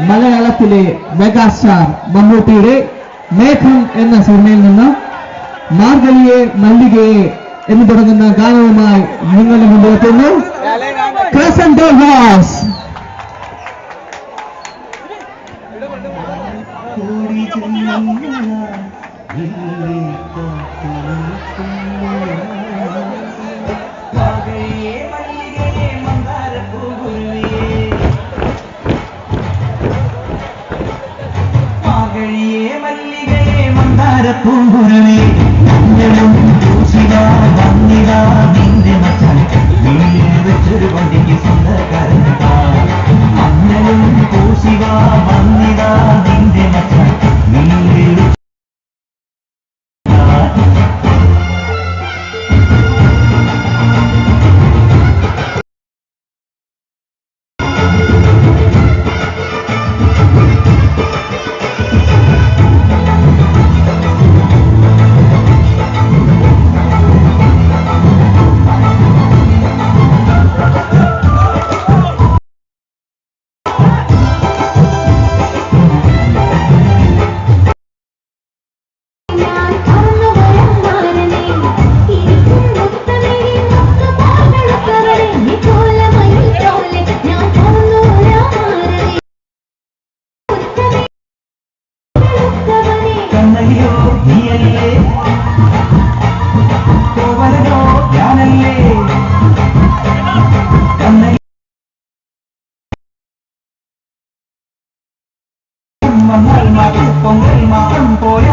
മലയാളത്തിലെ മെഗാസ്റ്റാർ മമ്മൂട്ടിയുടെ മേഘം എന്ന സിനിമയിൽ നിന്ന് മാർഗളിയെ മല്ലികയെ എന്ന് തുടങ്ങുന്ന ഗാനവുമായി നിങ്ങളുടെ മുമ്പിലെത്തുന്നു ക്രസന്റ് വാസ്. പൂങ്കുരുവേ മഞ്ഞളും പൂശിവാ വന്നിടാ നിന്റെ മച്ചാൻ വീട്ടിൽ വെച്ചൊരു വണ്ടിക്ക് സ്വന്തക്കാരൻ മഞ്ഞളും പൂശിവാ വന്നിടാ നിന്റെ മച്ചാൻ വീട്ടിൽ പൊങ്കൽ മാസം പോയ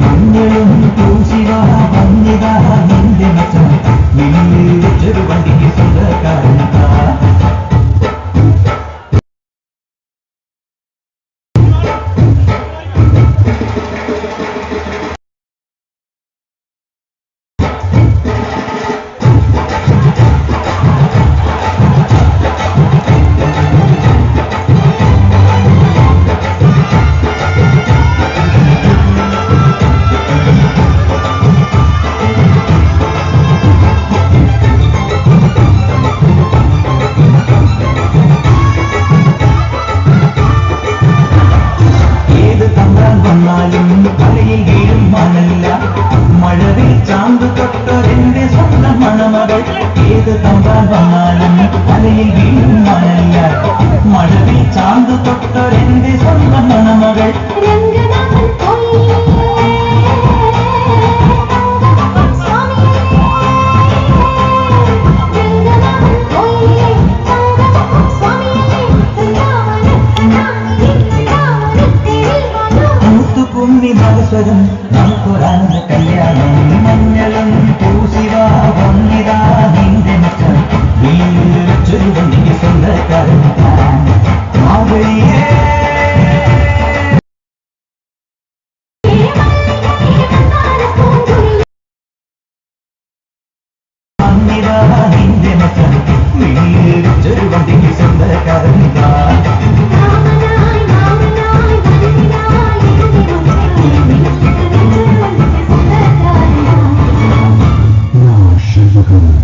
മഞ്ഞളും പൂശിവാ വന്നിതാ നിന്റെ മച്ചാൻ വീട്ടിൽ വെച്ചൊരു വണ്ടിക്ക് സ്വന്തക്കാരൻ മഴവിൽ ചാന്ത് തൊട്ടൊരെന്റെ സ്വന്തം മണമകൾ മൂത്തുകുമ്മി മകസ്വരം നമുക്കൊരാനന്ദ കല്യാണം മഞ്ഞളും പൂശിവാ വന്നിതാ നിന്റെ മച്ചാൻ വീട്ടിൽ വെച്ചൊരു വണ്ടിക്ക് സ്വന്തക്കാരൻ